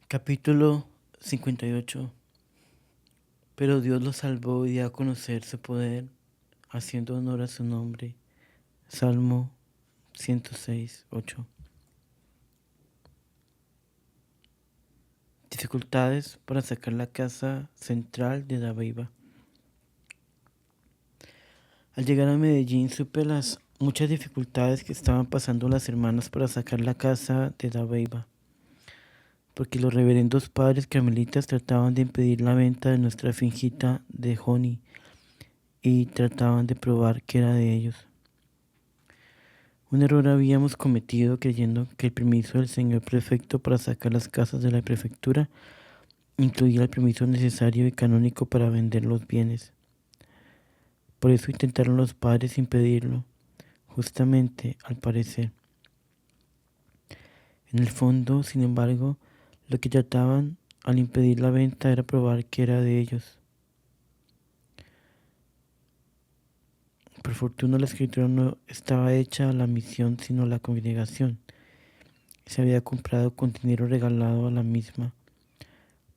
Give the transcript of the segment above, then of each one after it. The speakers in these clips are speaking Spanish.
Capítulo 58. Pero Dios lo salvó y dio a conocer su poder, haciendo honor a su nombre. Salmo 106:8. Dificultades para sacar la casa central de Dabeiba. Al llegar a Medellín supe las muchas dificultades que estaban pasando las hermanas para sacar la casa de Dabeiba, porque los reverendos padres carmelitas trataban de impedir la venta de nuestra finquita de Joni y trataban de probar que era de ellos. Un error habíamos cometido creyendo que el permiso del señor prefecto para sacar las casas de la prefectura incluía el permiso necesario y canónico para vender los bienes. Por eso intentaron los padres impedirlo, justamente al parecer. En el fondo, sin embargo, lo que trataban al impedir la venta era probar que era de ellos. Por fortuna la escritura no estaba hecha a la misión sino a la congregación. Se había comprado con dinero regalado a la misma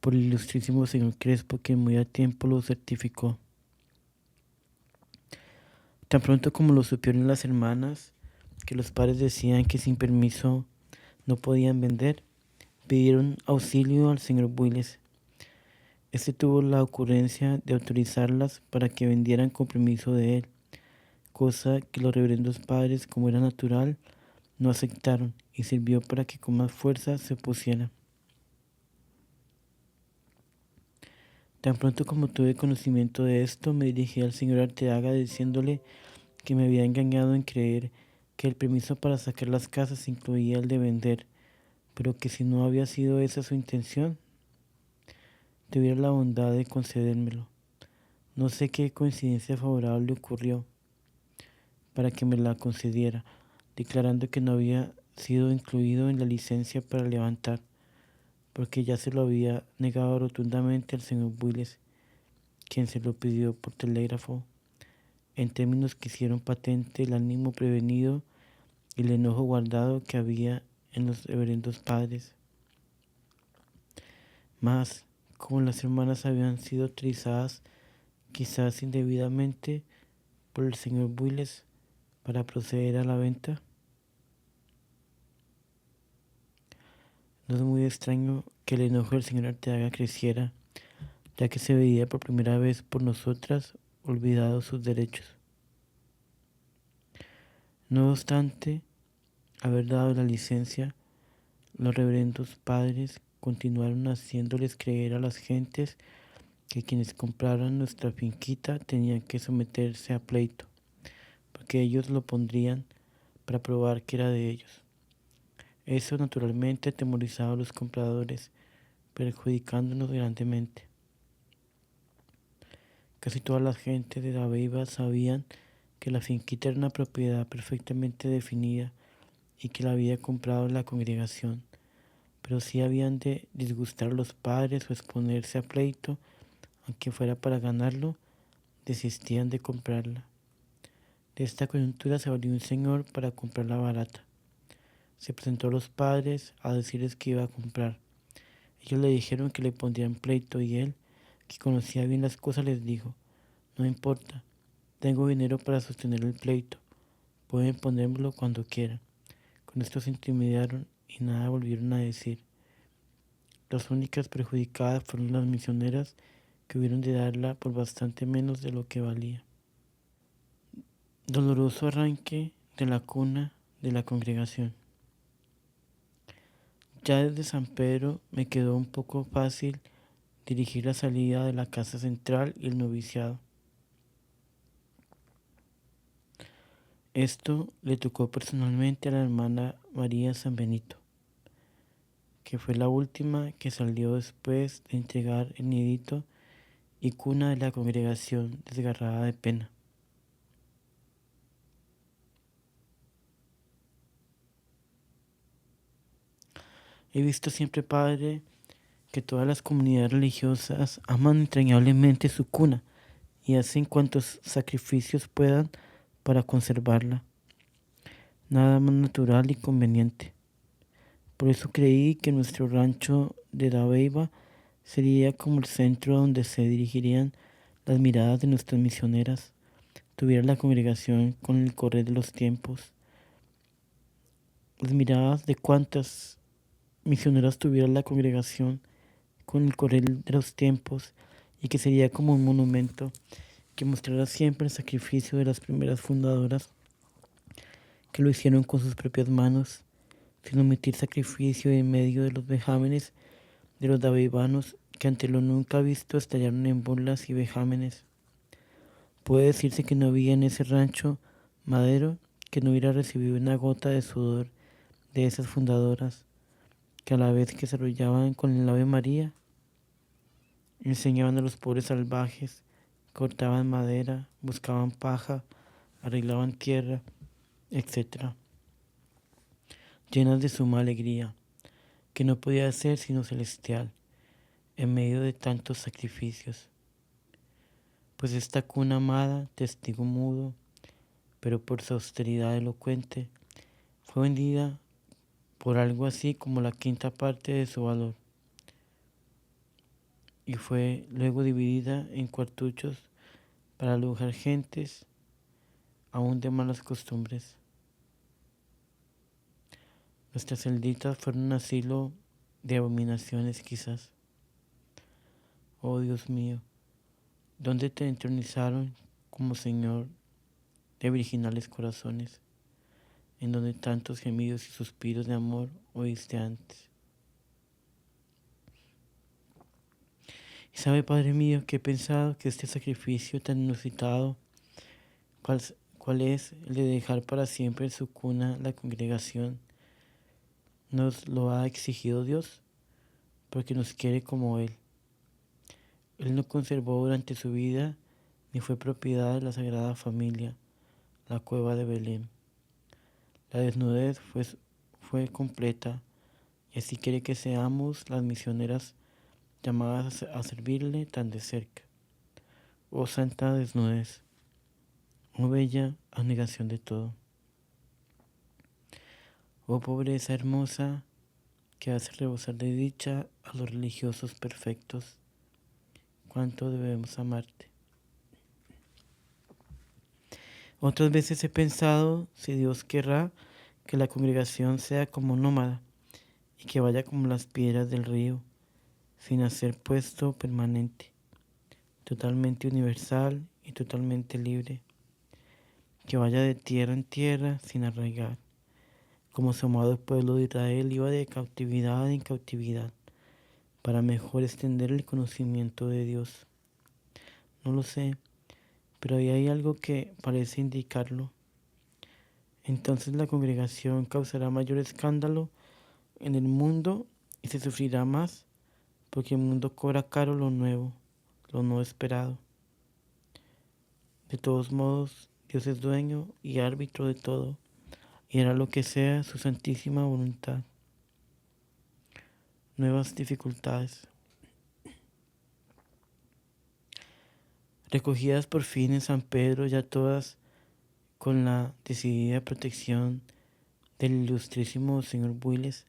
por el ilustrísimo señor Crespo, que muy a tiempo lo certificó. Tan pronto como lo supieron las hermanas, que los padres decían que sin permiso no podían vender, pidieron auxilio al señor Builes. Este tuvo la ocurrencia de autorizarlas para que vendieran con permiso de él, cosa que los reverendos padres, como era natural, no aceptaron, y sirvió para que con más fuerza se opusieran. Tan pronto como tuve conocimiento de esto, me dirigí al señor Arteaga diciéndole que me había engañado en creer que el permiso para sacar las casas incluía el de vender, pero que si no había sido esa su intención, tuviera la bondad de concedérmelo. No sé qué coincidencia favorable ocurrió para que me la concediera, declarando que no había sido incluido en la licencia para levantar, porque ya se lo había negado rotundamente al señor Builes, quien se lo pidió por telégrafo, en términos que hicieron patente el ánimo prevenido y el enojo guardado que había en los reverendos padres. Mas, como las hermanas habían sido autorizadas, quizás indebidamente, por el señor Builes para proceder a la venta, no es muy extraño que el enojo del señor Arteaga creciera, ya que se veía por primera vez por nosotras olvidados sus derechos. No obstante haber dado la licencia, los reverendos padres continuaron haciéndoles creer a las gentes que quienes compraran nuestra finquita tenían que someterse a pleito, porque ellos lo pondrían para probar que era de ellos. Eso naturalmente atemorizaba a los compradores, perjudicándonos grandemente. Casi toda la gente de Dabeiba sabían que la finquita era una propiedad perfectamente definida y que la había comprado la congregación, pero si habían de disgustar a los padres o exponerse a pleito, aunque fuera para ganarlo, desistían de comprarla. De esta coyuntura se valió un señor para comprarla barata. Se presentó a los padres a decirles que iba a comprar. Ellos le dijeron que le pondrían pleito y él, que conocía bien las cosas, les dijo: no importa, tengo dinero para sostener el pleito, pueden ponérmelo cuando quieran. Con esto se intimidaron y nada volvieron a decir. Las únicas perjudicadas fueron las misioneras, que hubieron de darla por bastante menos de lo que valía. Doloroso arranque de la cuna de la congregación. Ya desde San Pedro me quedó un poco fácil dirigir la salida de la casa central y el noviciado. Esto le tocó personalmente a la hermana María San Benito, que fue la última que salió después de entregar el nidito y cuna de la congregación, desgarrada de pena. He visto siempre, Padre, que todas las comunidades religiosas aman entrañablemente su cuna y hacen cuantos sacrificios puedan para conservarla. Nada más natural y conveniente. Por eso creí que nuestro rancho de Dabeiba sería como el centro donde se dirigirían las miradas de nuestras misioneras, tuviera la congregación con el correr de los tiempos. Las miradas de cuántas misioneras tuviera la congregación con el correr de los tiempos y que sería como un monumento que mostrará siempre el sacrificio de las primeras fundadoras que lo hicieron con sus propias manos, sin omitir sacrificio en medio de los vejámenes de los davivanos que ante lo nunca visto estallaron en burlas y vejámenes. Puede decirse que no había en ese rancho madero que no hubiera recibido una gota de sudor de esas fundadoras, que a la vez que se arrollaban con el Ave María, enseñaban a los pobres salvajes, cortaban madera, buscaban paja, arreglaban tierra, etc., llenas de suma alegría, que no podía ser sino celestial, en medio de tantos sacrificios. Pues esta cuna amada, testigo mudo, pero por su austeridad elocuente, fue vendida por algo así como la quinta parte de su valor, y fue luego dividida en cuartuchos para alojar gentes aún de malas costumbres. Nuestras celditas fueron un asilo de abominaciones quizás. Oh Dios mío, ¿dónde te entronizaron como Señor de virginales corazones, en donde tantos gemidos y suspiros de amor oíste antes? Y sabe, Padre mío, que he pensado que este sacrificio tan inusitado, cuál es el de dejar para siempre en su cuna la congregación, nos lo ha exigido Dios, porque nos quiere como Él. Él no conservó durante su vida ni fue propiedad de la Sagrada Familia, la cueva de Belén. La desnudez fue completa y así quiere que seamos las misioneras llamadas a servirle tan de cerca. Oh santa desnudez, oh bella abnegación de todo. Oh pobreza hermosa que hace rebosar de dicha a los religiosos perfectos. Cuánto debemos amarte. Otras veces he pensado si Dios querrá que la congregación sea como nómada y que vaya como las piedras del río, sin hacer puesto permanente, totalmente universal y totalmente libre, que vaya de tierra en tierra sin arraigar, como su amado pueblo de Israel iba de cautividad en cautividad, para mejor extender el conocimiento de Dios. No lo sé, pero ahí hay algo que parece indicarlo. Entonces la congregación causará mayor escándalo en el mundo y se sufrirá más, porque el mundo cobra caro lo no esperado. De todos modos, Dios es dueño y árbitro de todo, y hará lo que sea su santísima voluntad. Nuevas dificultades. Recogidas por fin en San Pedro, ya todas con la decidida protección del ilustrísimo señor Builes,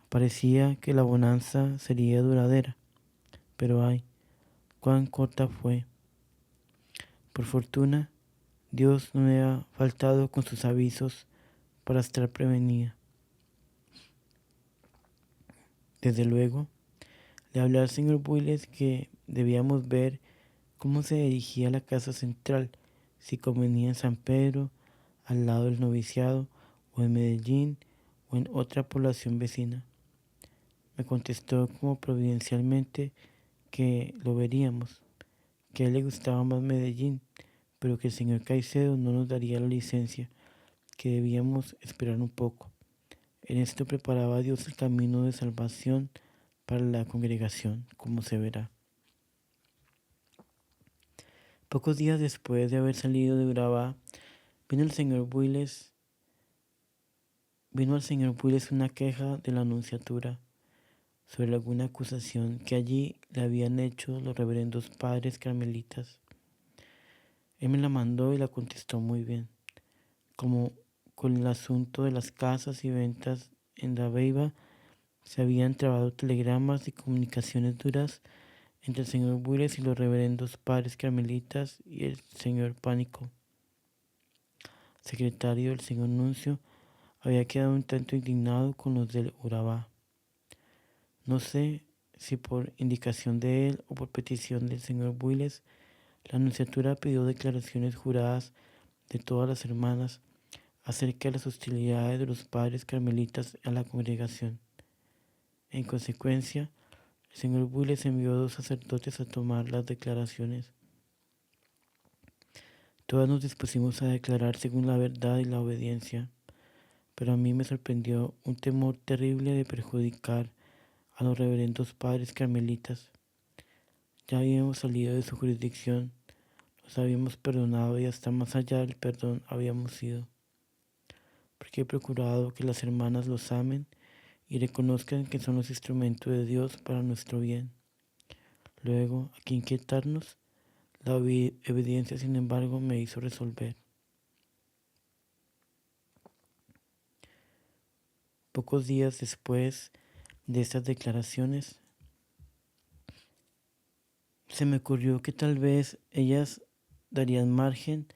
parecía que la bonanza sería duradera, pero ay, cuán corta fue. Por fortuna, Dios no me ha faltado con sus avisos para estar prevenida. Desde luego, le hablé al señor Builes que debíamos ver cómo se dirigía la casa central, si convenía en San Pedro, al lado del noviciado, o en Medellín, o en otra población vecina. Me contestó como providencialmente que lo veríamos, que a él le gustaba más Medellín, pero que el señor Caicedo no nos daría la licencia, que debíamos esperar un poco. En esto preparaba Dios el camino de salvación para la congregación, como se verá. Pocos días después de haber salido de Urabá, vino al señor Builes una queja de la Nunciatura sobre alguna acusación que allí le habían hecho los reverendos padres carmelitas. Él me la mandó y la contestó muy bien, como con el asunto de las casas y ventas en Dabeiba Se habían trabado telegramas y comunicaciones duras entre el señor Willes y los reverendos padres carmelitas y el señor Pánico, secretario del señor Nuncio, había quedado un tanto indignado con los del Urabá. No sé si por indicación de él o por petición del señor Willes, la nunciatura pidió declaraciones juradas de todas las hermanas acerca de las hostilidades de los padres carmelitas a la congregación. En consecuencia, el señor Willes envió 2 sacerdotes a tomar las declaraciones. Todas nos dispusimos a declarar según la verdad y la obediencia, pero a mí me sorprendió un temor terrible de perjudicar a los reverendos padres carmelitas. Ya habíamos salido de su jurisdicción, los habíamos perdonado y hasta más allá del perdón habíamos ido, porque he procurado que las hermanas los amen y reconozcan que son los instrumentos de Dios para nuestro bien. Luego, ¿a qué inquietarnos? La obediencia, sin embargo, me hizo resolver. Pocos días después de estas declaraciones, se me ocurrió que tal vez ellas darían margen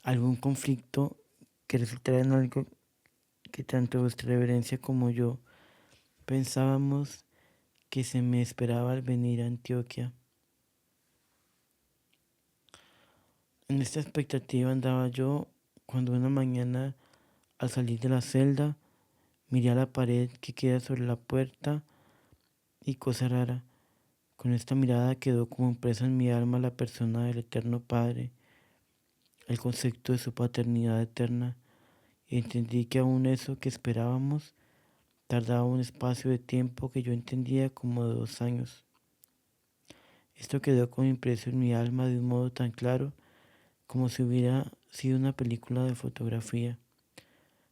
a algún conflicto que resultara en algo que tanto vuestra reverencia como yo pensábamos que se me esperaba al venir a Antioquia. En esta expectativa andaba yo cuando una mañana, al salir de la celda, miré a la pared que queda sobre la puerta y, cosa rara, con esta mirada quedó como impresa en mi alma la persona del Eterno Padre, el concepto de su paternidad eterna, y entendí que aún eso que esperábamos tardaba un espacio de tiempo que yo entendía como de 2 años. Esto quedó como impreso en mi alma de un modo tan claro como si hubiera sido una película de fotografía.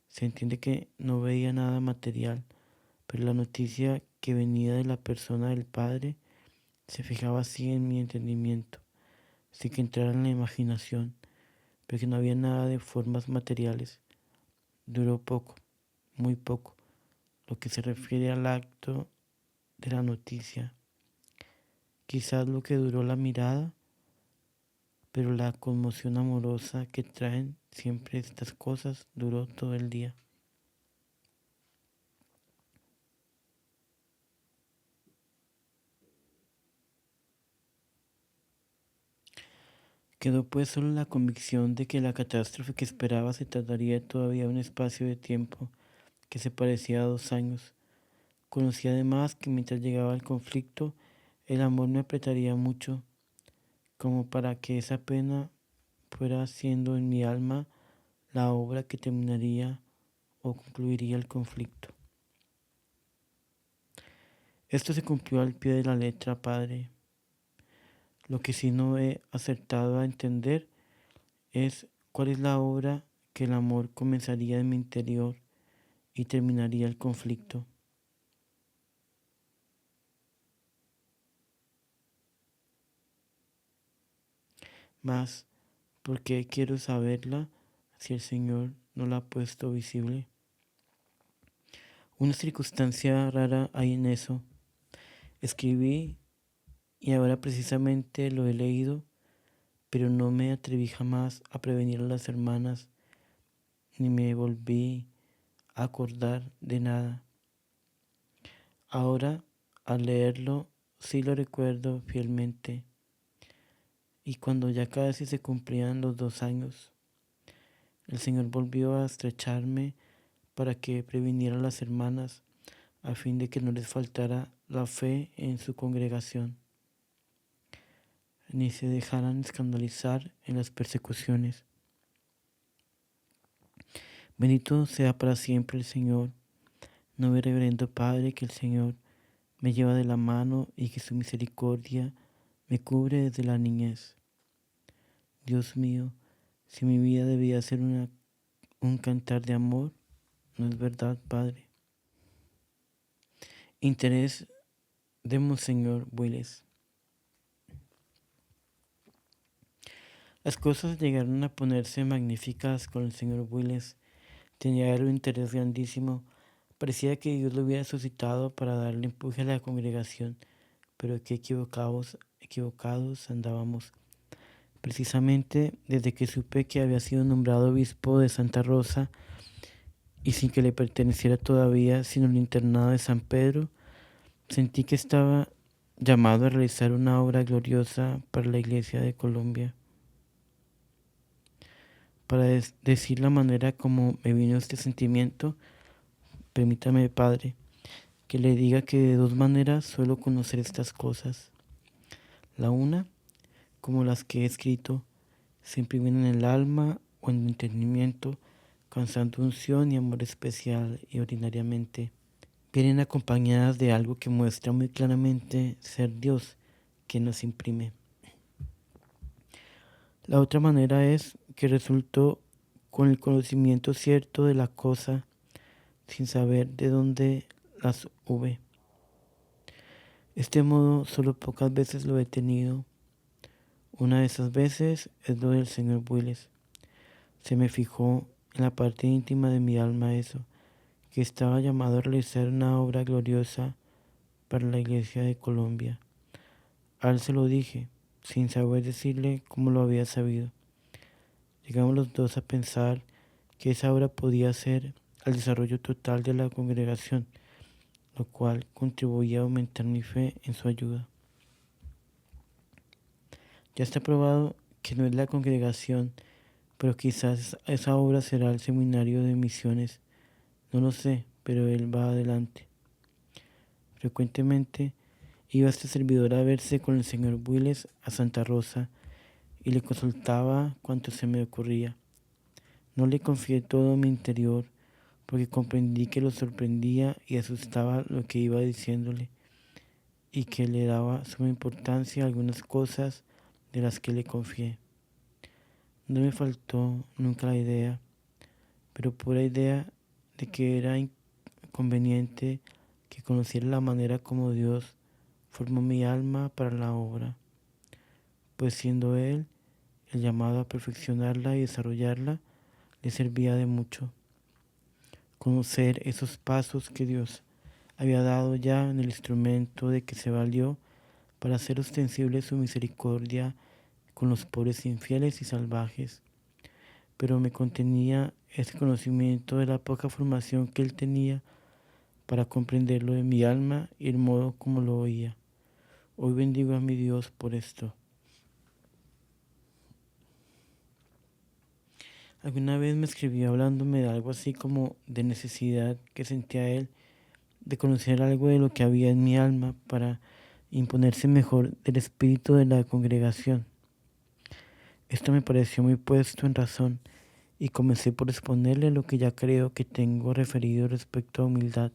Se entiende que no veía nada material, pero la noticia que venía de la persona del Padre se fijaba así en mi entendimiento, sin que entrara en la imaginación, pero que no había nada de formas materiales. Duró poco, muy poco, lo que se refiere al acto de la noticia. Quizás lo que duró la mirada, pero la conmoción amorosa que traen siempre estas cosas duró todo el día. Quedó pues solo la convicción de que la catástrofe que esperaba se tardaría todavía un espacio de tiempo que se parecía a 2 años. Conocí además que mientras llegaba el conflicto, el amor me apretaría mucho, como para que esa pena fuera haciendo en mi alma la obra que terminaría o concluiría el conflicto. Esto se cumplió al pie de la letra, Padre. Lo que sí no he acertado a entender es cuál es la obra que el amor comenzaría en mi interior y terminaría el conflicto. Mas, ¿por qué quiero saberla si el Señor no la ha puesto visible? Una circunstancia rara hay en eso. Escribí y ahora precisamente lo he leído, pero no me atreví jamás a prevenir a las hermanas, ni me volví a acordar de nada. Ahora, al leerlo, sí lo recuerdo fielmente. Y cuando ya casi se cumplían los 2 años, el Señor volvió a estrecharme para que previniera a las hermanas, a fin de que no les faltara la fe en su congregación, ni se dejaran escandalizar en las persecuciones. Bendito sea para siempre el Señor, no ve reverendo Padre, que el Señor me lleva de la mano y que su misericordia me cubre desde la niñez. Dios mío, si mi vida debía ser un cantar de amor, ¿no es verdad, Padre? Interés de Monseñor Willes. Las cosas llegaron a ponerse magníficas con el señor Willes. Tenía un interés grandísimo Parecía que Dios lo hubiera suscitado para darle empuje a la congregación, pero qué equivocados andábamos. Precisamente desde que supe que había sido nombrado obispo de Santa Rosa y sin que le perteneciera todavía sino el internado de San Pedro, sentí que estaba llamado a realizar una obra gloriosa para la Iglesia de Colombia. Para decir la manera como me vino este sentimiento, permítame, Padre, que le diga que de dos maneras suelo conocer estas cosas. La una, como las que he escrito, se imprimen en el alma o en el entendimiento, causando unción y amor especial y ordinariamente. Vienen acompañadas de algo que muestra muy claramente ser Dios, que nos imprime. La otra manera es que resultó con el conocimiento cierto de la cosa, sin saber de dónde las hube. Este modo solo pocas veces lo he tenido. Una de esas veces es lo del señor Willes. Se me fijó en la parte íntima de mi alma eso, que estaba llamado a realizar una obra gloriosa para la Iglesia de Colombia. A él se lo dije, sin saber decirle cómo lo había sabido. Llegamos los dos a pensar que esa obra podía ser al desarrollo total de la congregación, lo cual contribuía a aumentar mi fe en su ayuda. Ya está probado que no es la congregación, pero quizás esa obra será el seminario de misiones. No lo sé, pero él va adelante. Frecuentemente iba este servidor a verse con el señor Willes a Santa Rosa y le consultaba cuanto se me ocurría. No le confié todo mi interior porque comprendí que lo sorprendía y asustaba lo que iba diciéndole y que le daba suma importancia a algunas cosas de las que le confié. No me faltó nunca la idea, pero pura idea de que era conveniente que conociera la manera como Dios formó mi alma para la obra, pues siendo Él el llamado a perfeccionarla y desarrollarla, le servía de mucho. Conocer esos pasos que Dios había dado ya en el instrumento de que se valió para hacer ostensible su misericordia con los pobres infieles y salvajes, pero me contenía ese conocimiento de la poca formación que él tenía para comprenderlo de mi alma y el modo como lo oía. Hoy bendigo a mi Dios por esto. Alguna vez me escribió hablándome de algo así como de necesidad que sentía él de conocer algo de lo que había en mi alma para imponerse mejor del espíritu de la congregación. Esto me pareció muy puesto en razón y comencé por exponerle lo que ya creo que tengo referido respecto a humildad.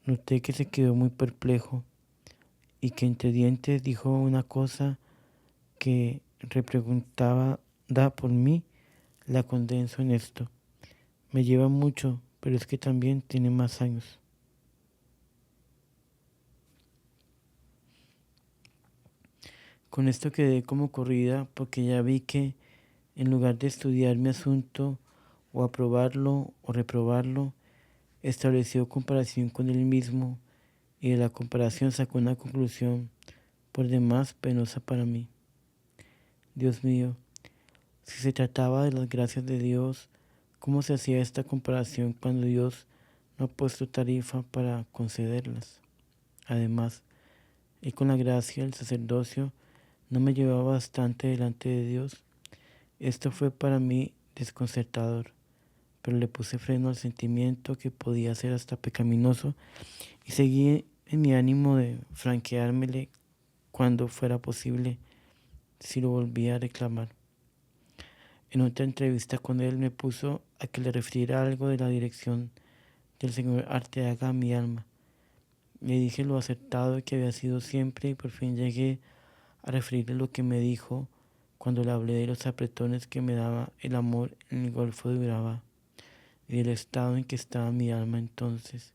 Noté que se quedó muy perplejo y que entre dientes dijo una cosa que repreguntaba da por mí, la condenso en esto. Me lleva mucho, pero es que también tiene más años. Con esto quedé como corrida porque ya vi que en lugar de estudiar mi asunto o aprobarlo o reprobarlo, estableció comparación con él mismo y de la comparación sacó una conclusión por demás penosa para mí. Dios mío, si se trataba de las gracias de Dios, ¿cómo se hacía esta comparación cuando Dios no ha puesto tarifa para concederlas? Además, y con la gracia el sacerdocio no me llevaba bastante delante de Dios. Esto fue para mí desconcertador, pero le puse freno al sentimiento que podía ser hasta pecaminoso y seguí en mi ánimo de franqueármele cuando fuera posible si lo volvía a reclamar. En otra entrevista con él me puso a que le refiriera algo de la dirección del señor Arteaga a mi alma. Le dije lo acertado que había sido siempre y por fin llegué a referirle lo que me dijo cuando le hablé de los apretones que me daba el amor en el Golfo de Urabá y del estado en que estaba mi alma entonces.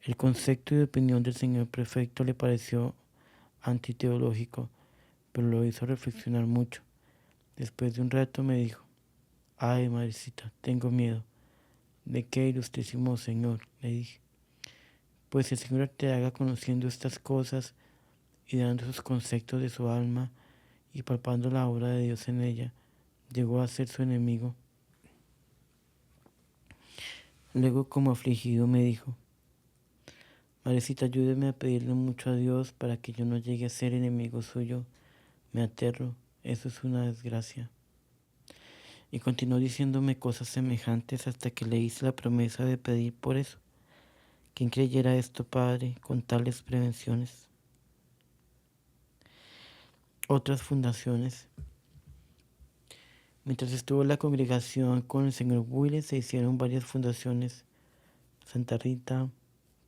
El concepto y opinión del señor prefecto le pareció antiteológico, pero lo hizo reflexionar mucho. Después de un rato me dijo: ay, madrecita, tengo miedo. ¿De qué, ilustrísimo Señor?, le dije. Pues el Señor te haga conociendo estas cosas y dando sus conceptos de su alma y palpando la obra de Dios en ella, llegó a ser su enemigo. Luego, como afligido, me dijo: Madrecita, ayúdeme a pedirle mucho a Dios para que yo no llegue a ser enemigo suyo. Me aterro, eso es una desgracia. Y continuó diciéndome cosas semejantes hasta que le hice la promesa de pedir por eso. ¿Quién creyera esto, Padre, con tales prevenciones? Otras fundaciones. Mientras estuvo la congregación con el señor Willis, se hicieron varias fundaciones: Santa Rita,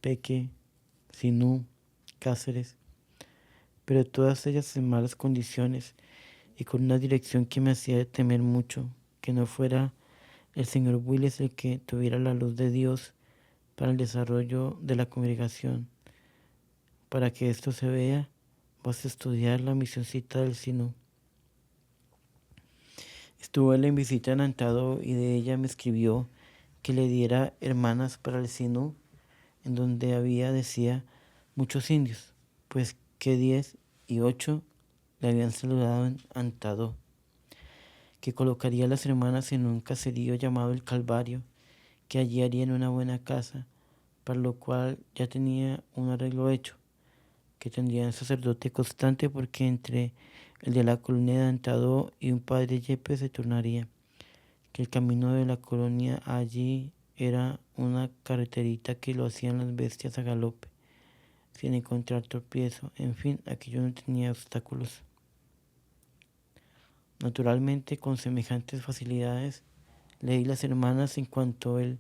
Peque, Sinú, Cáceres, pero todas ellas en malas condiciones y con una dirección que me hacía temer mucho, que no fuera el señor Willis el que tuviera la luz de Dios para el desarrollo de la congregación. Para que esto se vea, vas a estudiar la misioncita del Sinú. Estuvo él en visita en Antado y de ella me escribió que le diera hermanas para el Sinú, en donde había, decía, muchos indios, pues que 10 y 8 le habían saludado en Antado, que colocaría a las hermanas en un caserío llamado el Calvario, que allí harían una buena casa, para lo cual ya tenía un arreglo hecho, que tendrían sacerdote constante porque entre el de la colonia de Antado y un padre Yepes se turnaría, que el camino de la colonia allí era una carreterita que lo hacían las bestias a galope, sin encontrar tropiezo. En fin, aquello no tenía obstáculos. Naturalmente, con semejantes facilidades, leí las hermanas en cuanto él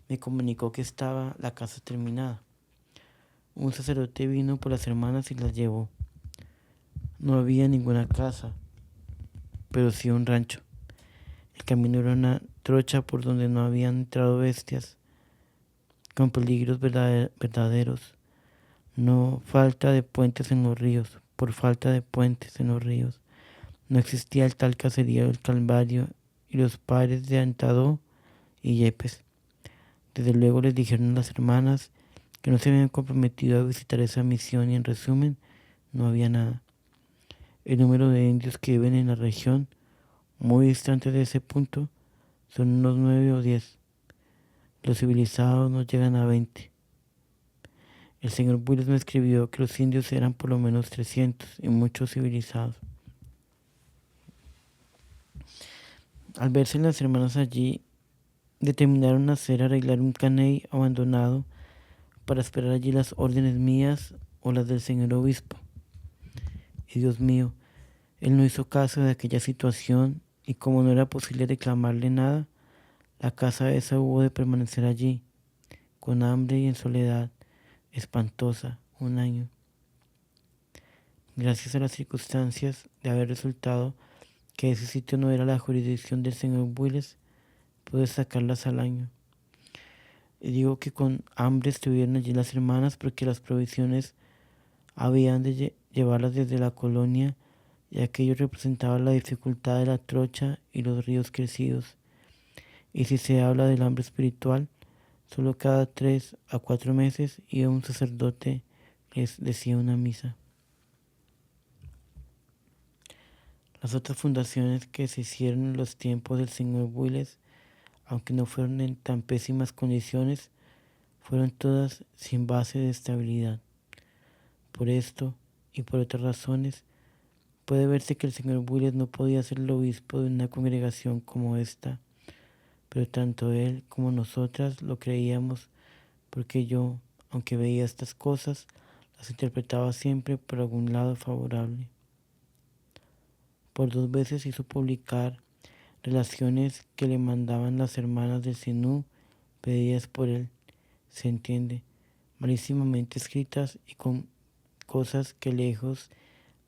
me comunicó que estaba la casa terminada. Un sacerdote vino por las hermanas y las llevó. No había ninguna casa, pero sí un rancho. El camino era una trocha por donde no habían entrado bestias, con peligros verdaderos. No falta de puentes en los ríos, por falta de puentes en los ríos. No existía el tal caserío del Calvario y los padres de Antadó y Yepes. Desde luego les dijeron a las hermanas que no se habían comprometido a visitar esa misión y en resumen, no había nada. El número de indios que viven en la región, muy distante de ese punto, son unos 9 o 10. Los civilizados no llegan a 20. El señor Willis me escribió que los indios eran por lo menos 300 y muchos civilizados. Al verse las hermanas allí, determinaron arreglar un caney abandonado para esperar allí las órdenes mías o las del señor obispo. Y Dios mío, él no hizo caso de aquella situación y como no era posible reclamarle nada, la casa esa hubo de permanecer allí, con hambre y en soledad espantosa, 1 año. Gracias a las circunstancias de haber resultado que ese sitio no era la jurisdicción del señor Willis, pude sacarlas al año. Y digo que con hambre estuvieron allí las hermanas porque las provisiones habían de llevarlas desde la colonia y aquello representaba la dificultad de la trocha y los ríos crecidos. Y si se habla del hambre espiritual, solo cada 3 a 4 meses iba un sacerdote les decía una misa. Las otras fundaciones que se hicieron en los tiempos del señor Willis, aunque no fueron en tan pésimas condiciones, fueron todas sin base de estabilidad. Por esto y por otras razones, puede verse que el señor Willis no podía ser el obispo de una congregación como esta, pero tanto él como nosotras lo creíamos porque yo, aunque veía estas cosas, las interpretaba siempre por algún lado favorable. Por 2 veces hizo publicar relaciones que le mandaban las hermanas del Sinú, pedidas por él, se entiende, malísimamente escritas y con cosas que lejos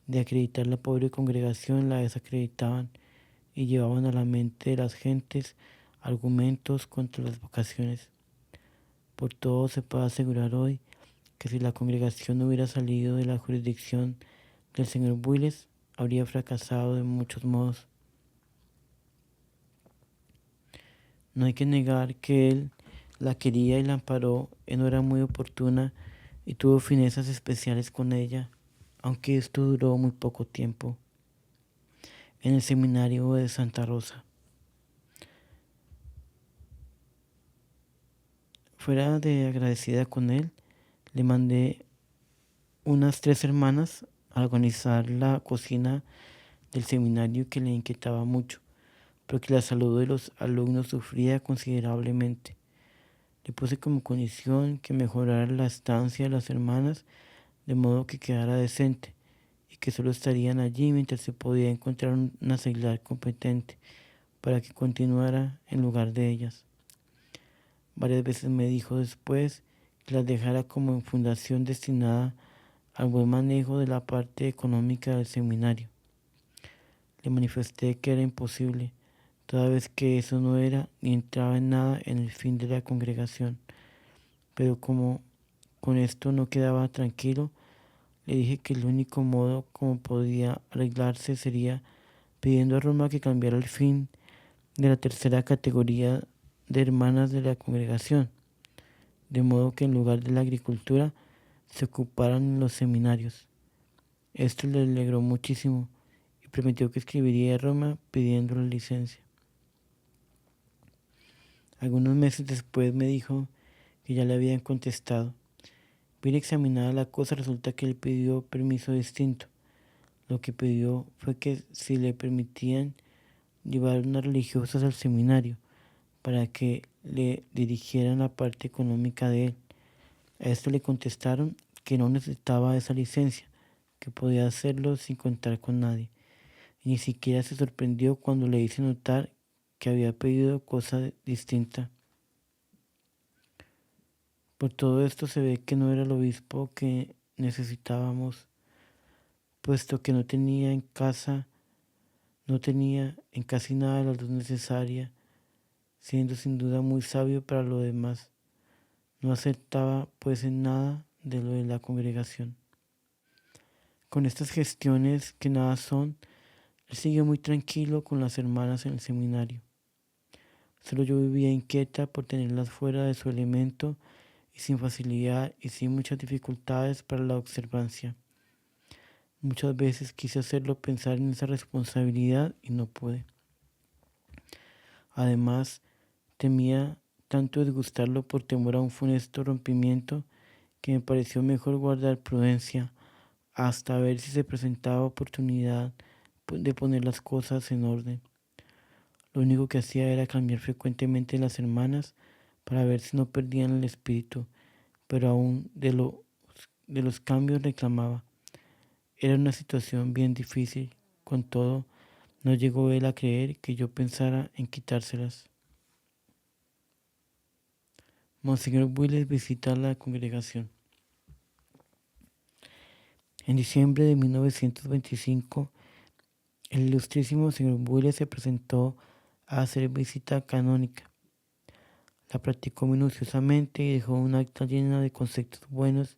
de acreditar la pobre congregación la desacreditaban y llevaban a la mente de las gentes argumentos contra las vocaciones. Por todo se puede asegurar hoy que si la congregación no hubiera salido de la jurisdicción del señor Willis, habría fracasado de muchos modos. No hay que negar que él la quería y la amparó en hora muy oportuna y tuvo finezas especiales con ella, aunque esto duró muy poco tiempo, en el seminario de Santa Rosa. Fuera de agradecida con él, le mandé unas 3 hermanas a organizar la cocina del seminario que le inquietaba mucho, pero que la salud de los alumnos sufría considerablemente. Le puse como condición que mejorara la estancia de las hermanas de modo que quedara decente y que solo estarían allí mientras se podía encontrar una seglar competente para que continuara en lugar de ellas. Varias veces me dijo después que las dejara como en fundación destinada al buen manejo de la parte económica del seminario. Le manifesté que era imposible, toda vez que eso no era ni entraba en nada en el fin de la congregación. Pero como con esto no quedaba tranquilo, le dije que el único modo como podía arreglarse sería pidiendo a Roma que cambiara el fin de la tercera categoría de hermanas de la congregación, de modo que en lugar de la agricultura se ocuparan en los seminarios. Esto le alegró muchísimo y prometió que escribiría a Roma pidiendo la licencia. Algunos meses después me dijo que ya le habían contestado. Bien examinada la cosa, resulta que él pidió permiso distinto. Lo que pidió fue que si le permitían llevar unas religiosas al seminario para que le dirigieran la parte económica de él. A esto le contestaron que no necesitaba esa licencia, que podía hacerlo sin contar con nadie. Y ni siquiera se sorprendió cuando le hice notar que había pedido cosa distinta. Por todo esto se ve que no era el obispo que necesitábamos, puesto que no tenía en casi nada la luz necesaria, siendo sin duda muy sabio para lo demás. No acertaba pues en nada de lo de la congregación. Con estas gestiones que nada son, él siguió muy tranquilo con las hermanas en el seminario. Solo yo vivía inquieta por tenerlas fuera de su elemento y sin facilidad y sin muchas dificultades para la observancia. Muchas veces quise hacerlo pensar en esa responsabilidad y no pude. Además, temía tanto disgustarlo por temor a un funesto rompimiento que me pareció mejor guardar prudencia hasta ver si se presentaba oportunidad de poner las cosas en orden. Lo único que hacía era cambiar frecuentemente las hermanas para ver si no perdían el espíritu, pero aún de los cambios reclamaba. Era una situación bien difícil, con todo, no llegó él a creer que yo pensara en quitárselas. Monseñor Willes visita la congregación. En diciembre de 1925, el ilustrísimo señor Willes se presentó a hacer visita canónica. La practicó minuciosamente y dejó un acta llena de conceptos buenos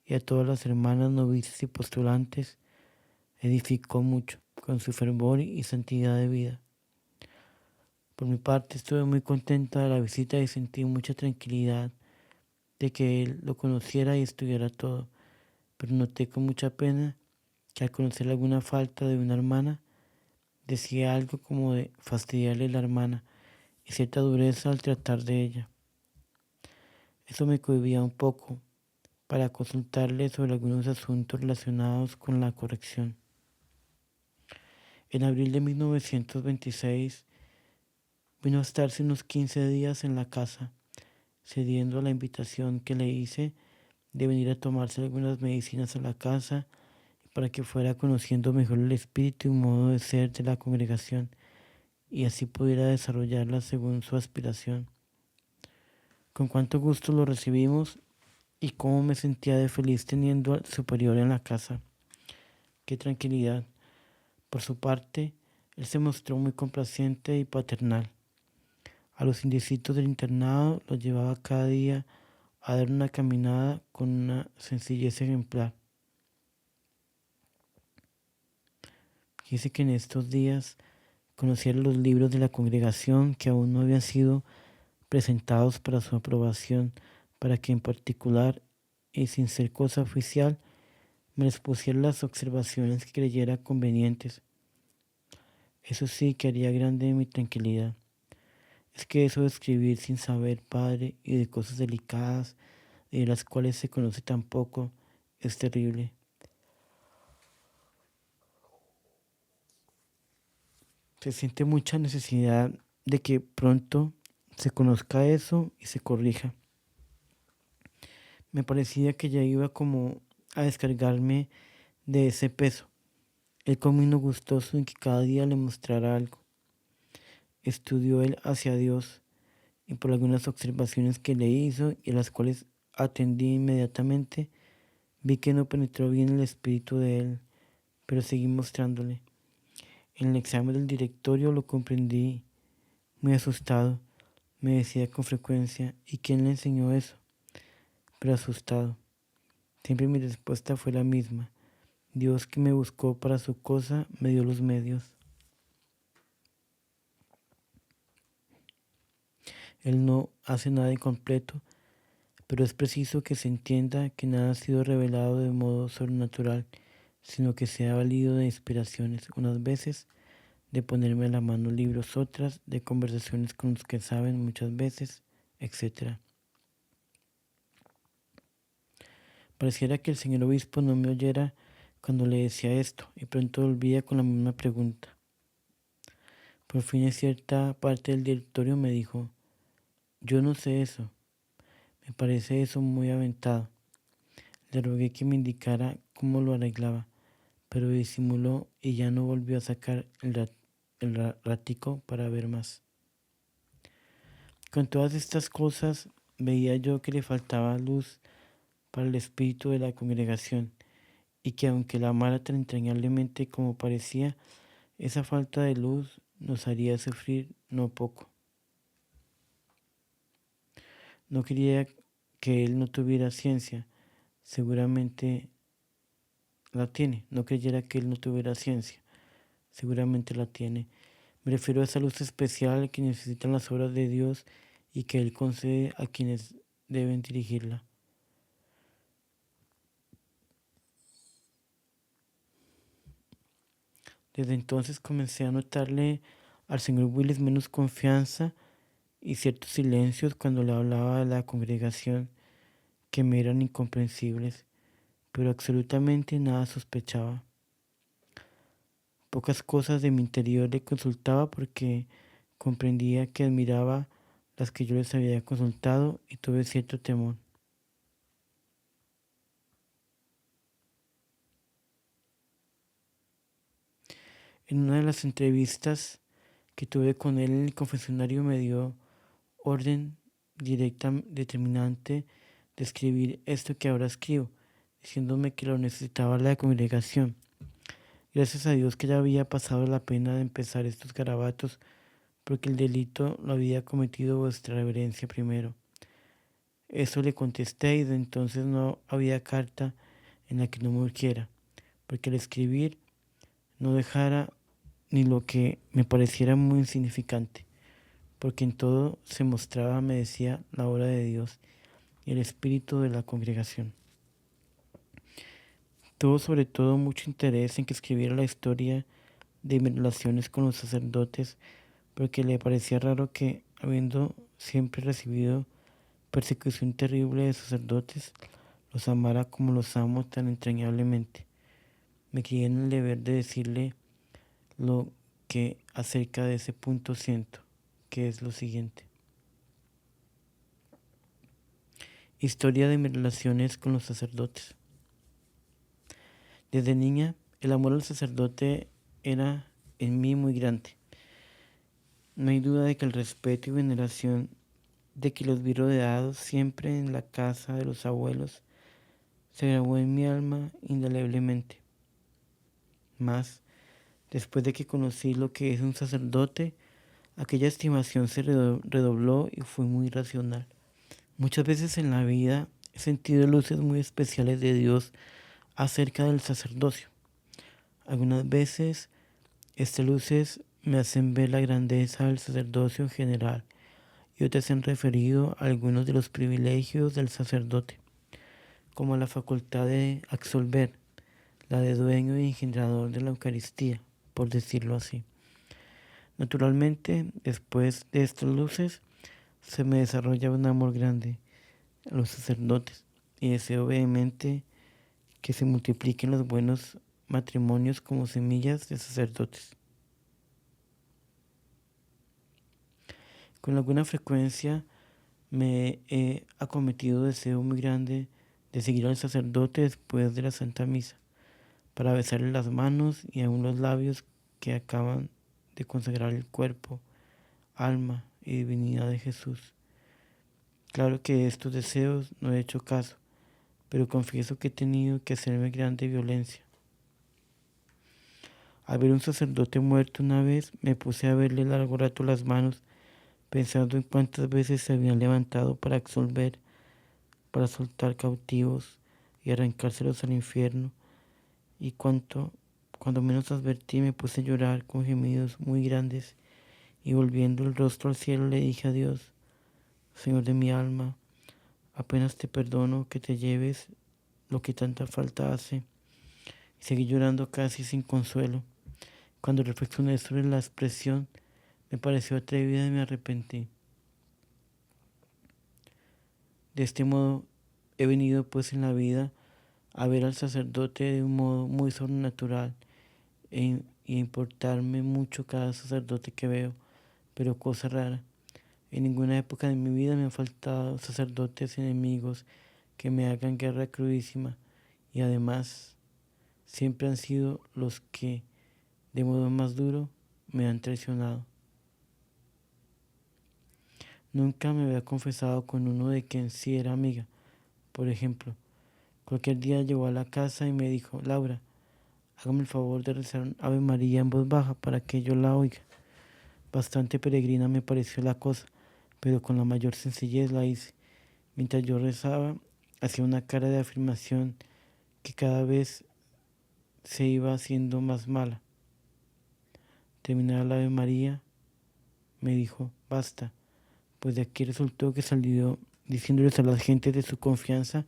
y a todas las hermanas novicias y postulantes edificó mucho con su fervor y santidad de vida. Por mi parte estuve muy contenta de la visita y sentí mucha tranquilidad de que él lo conociera y estudiara todo, pero noté con mucha pena que al conocer alguna falta de una hermana, decía algo como de fastidiarle a la hermana y cierta dureza al tratar de ella. Eso me cohibía un poco para consultarle sobre algunos asuntos relacionados con la corrección. En abril de 1926 vino a estarse unos 15 días en la casa, cediendo a la invitación que le hice de venir a tomarse algunas medicinas a la casa para que fuera conociendo mejor el espíritu y modo de ser de la congregación y así pudiera desarrollarla según su aspiración. Con cuánto gusto lo recibimos y cómo me sentía de feliz teniendo al superior en la casa. Qué tranquilidad. Por su parte, él se mostró muy complaciente y paternal. A los indecisos del internado los llevaba cada día a dar una caminada con una sencillez ejemplar. Dice que en estos días conocía los libros de la congregación que aún no habían sido presentados para su aprobación, para que en particular, y sin ser cosa oficial, me les pusiera las observaciones que creyera convenientes. Eso sí que haría grande mi tranquilidad. Es que eso de escribir sin saber, padre, y de cosas delicadas, y de las cuales se conoce tan poco, es terrible. Se siente mucha necesidad de que pronto se conozca eso y se corrija. Me parecía que ya iba como a descargarme de ese peso, el camino gustoso en que cada día le mostrara algo. Estudió él hacia Dios y por algunas observaciones que le hizo y a las cuales atendí inmediatamente, vi que no penetró bien el espíritu de él, pero seguí mostrándole. En el examen del directorio lo comprendí, muy asustado. Me decía con frecuencia, ¿y quién le enseñó eso? Pero asustado. Siempre mi respuesta fue la misma. Dios, que me buscó para su cosa, me dio los medios. Él no hace nada incompleto, pero es preciso que se entienda que nada ha sido revelado de modo sobrenatural, sino que se ha valido de inspiraciones, unas veces de ponerme a la mano libros, otras de conversaciones con los que saben muchas veces, etc. Pareciera que el señor obispo no me oyera cuando le decía esto, y pronto volvía con la misma pregunta. Por fin en cierta parte del directorio me dijo, yo no sé eso, me parece eso muy aventado. Le rogué que me indicara cómo lo arreglaba, pero disimuló y ya no volvió a sacar el ratico para ver más. Con todas estas cosas veía yo que le faltaba luz para el espíritu de la congregación y que aunque la amara tan entrañablemente como parecía, esa falta de luz nos haría sufrir no poco. No quería que él no tuviera ciencia, seguramente la tiene. No creyera que él no tuviera ciencia, seguramente la tiene. Me refiero a esa luz especial que necesitan las obras de Dios y que él concede a quienes deben dirigirla. Desde entonces comencé a notarle al señor Willis menos confianza y ciertos silencios cuando le hablaba a la congregación que me eran incomprensibles, pero absolutamente nada sospechaba. Pocas cosas de mi interior le consultaba porque comprendía que admiraba las que yo les había consultado y tuve cierto temor. En una de las entrevistas que tuve con él en el confesionario me dio orden determinante de escribir esto que ahora escribo, diciéndome que lo necesitaba la congregación. Gracias a Dios que ya había pasado la pena de empezar estos garabatos, porque el delito lo había cometido vuestra reverencia primero. Eso le contesté y de entonces no había carta en la que no me urgiera, porque al escribir no dejara ni lo que me pareciera muy insignificante, porque en todo se mostraba, me decía, la obra de Dios y el espíritu de la congregación. Tuvo sobre todo mucho interés en que escribiera la historia de mis relaciones con los sacerdotes, porque le parecía raro que, habiendo siempre recibido persecución terrible de sacerdotes, los amara como los amo tan entrañablemente. Me crié en el deber de decirle lo que acerca de ese punto siento, que es lo siguiente. Historia de mis relaciones con los sacerdotes. Desde niña, el amor al sacerdote era en mí muy grande. No hay duda de que el respeto y veneración de que los vi rodeados siempre en la casa de los abuelos se grabó en mi alma indeleblemente. Mas, después de que conocí lo que es un sacerdote, aquella estimación se redobló y fue muy racional. Muchas veces en la vida he sentido luces muy especiales de Dios acerca del sacerdocio. Algunas veces estas luces me hacen ver la grandeza del sacerdocio en general y otras se han referido a algunos de los privilegios del sacerdote, como la facultad de absolver, la de dueño y engendrador de la Eucaristía, por decirlo así. Naturalmente, después de estas luces, se me desarrolla un amor grande a los sacerdotes y deseo vehemente que se multipliquen los buenos matrimonios como semillas de sacerdotes. Con alguna frecuencia me he acometido deseo muy grande de seguir al sacerdote después de la Santa Misa, para besarle las manos y aún los labios que acaban de consagrar el cuerpo, alma y divinidad de Jesús. Claro que de estos deseos no he hecho caso, pero confieso que he tenido que hacerme grande violencia. Al ver un sacerdote muerto una vez, me puse a verle largo rato las manos, pensando en cuántas veces se habían levantado para absolver, para soltar cautivos y arrancárselos al infierno, y cuando menos advertí me puse a llorar con gemidos muy grandes, y volviendo el rostro al cielo le dije a Dios: Señor de mi alma, apenas te perdono que te lleves lo que tanta falta hace. Y seguí llorando casi sin consuelo. Cuando reflexioné sobre la expresión, me pareció atrevida y me arrepentí. De este modo he venido pues en la vida a ver al sacerdote de un modo muy sobrenatural y a importarme mucho cada sacerdote que veo, pero cosa rara. En ninguna época de mi vida me han faltado sacerdotes enemigos que me hagan guerra crudísima, y además siempre han sido los que, de modo más duro, me han traicionado. Nunca me había confesado con uno de quien sí era amiga. Por ejemplo, cualquier día llegó a la casa y me dijo: Laura, hágame el favor de rezar un Ave María en voz baja para que yo la oiga. Bastante peregrina me pareció la cosa, pero con la mayor sencillez la hice. Mientras yo rezaba, hacía una cara de afirmación que cada vez se iba haciendo más mala. Terminada la Ave María, me dijo: basta, pues de aquí resultó que salió diciéndoles a las gentes de su confianza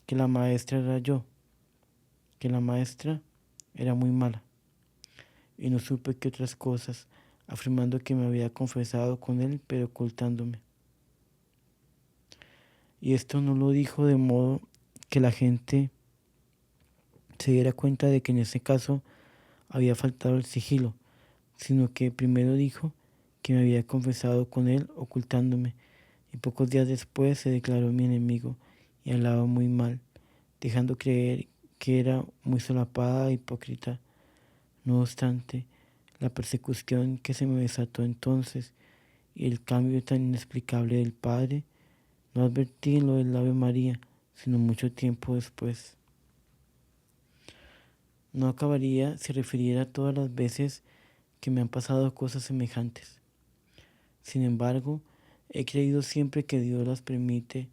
que la maestra era yo, que la maestra era muy mala. Y no supe qué otras cosas, afirmando que me había confesado con él, pero ocultándome. Y esto no lo dijo de modo que la gente se diera cuenta de que en ese caso había faltado el sigilo, sino que primero dijo que me había confesado con él ocultándome, y pocos días después se declaró mi enemigo y hablaba muy mal, dejando creer que era muy solapada e hipócrita. No obstante, la persecución que se me desató entonces y el cambio tan inexplicable del Padre, no advertí lo del Ave María, sino mucho tiempo después. No acabaría si refiriera todas las veces que me han pasado cosas semejantes. Sin embargo, he creído siempre que Dios las permite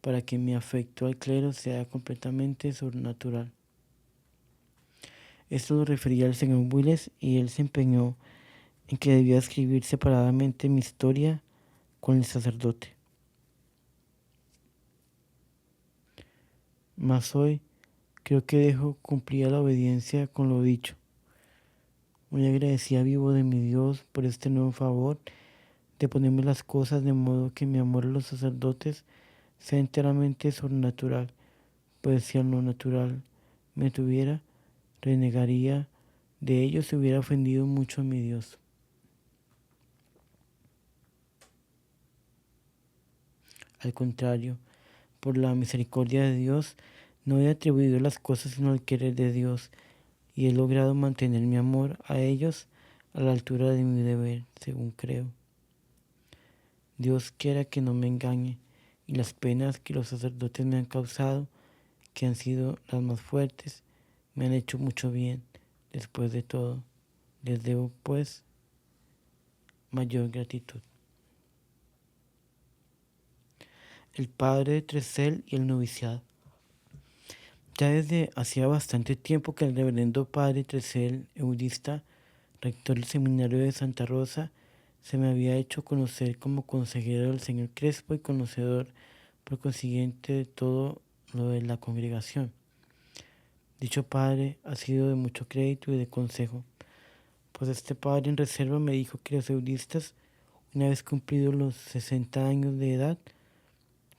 para que mi afecto al clero sea completamente sobrenatural. Esto lo refería al señor Willes y él se empeñó en que debía escribir separadamente mi historia con el sacerdote. Mas hoy creo que dejo cumplida la obediencia con lo dicho. Muy agradecida vivo de mi Dios por este nuevo favor de ponerme las cosas de modo que mi amor a los sacerdotes sea enteramente sobrenatural, pues si al no natural me tuviera, renegaría de ellos y hubiera ofendido mucho a mi Dios. Al contrario, por la misericordia de Dios, no he atribuido las cosas sino al querer de Dios, y he logrado mantener mi amor a ellos a la altura de mi deber, según creo. Dios quiera que no me engañe, y las penas que los sacerdotes me han causado, que han sido las más fuertes, me han hecho mucho bien. Después de todo, les debo, pues, mayor gratitud. El padre de Tresel y el noviciado. Ya desde hacía bastante tiempo que el reverendo padre Tresel, eudista, rector del seminario de Santa Rosa, se me había hecho conocer como consejero del señor Crespo y conocedor, por consiguiente, de todo lo de la congregación. Dicho padre ha sido de mucho crédito y de consejo, pues este padre en reserva me dijo que los eudistas, una vez cumplidos los 60 años de edad,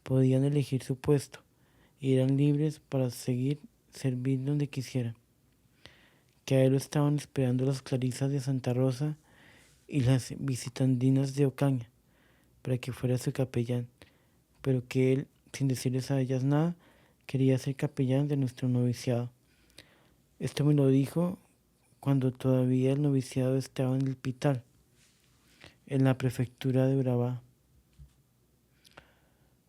podían elegir su puesto y eran libres para servir donde quisieran, que a él lo estaban esperando las clarisas de Santa Rosa y las visitandinas de Ocaña, para que fuera su capellán, pero que él, sin decirles a ellas nada, quería ser capellán de nuestro noviciado. Esto me lo dijo cuando todavía el noviciado estaba en el Pital, en la prefectura de Urabá.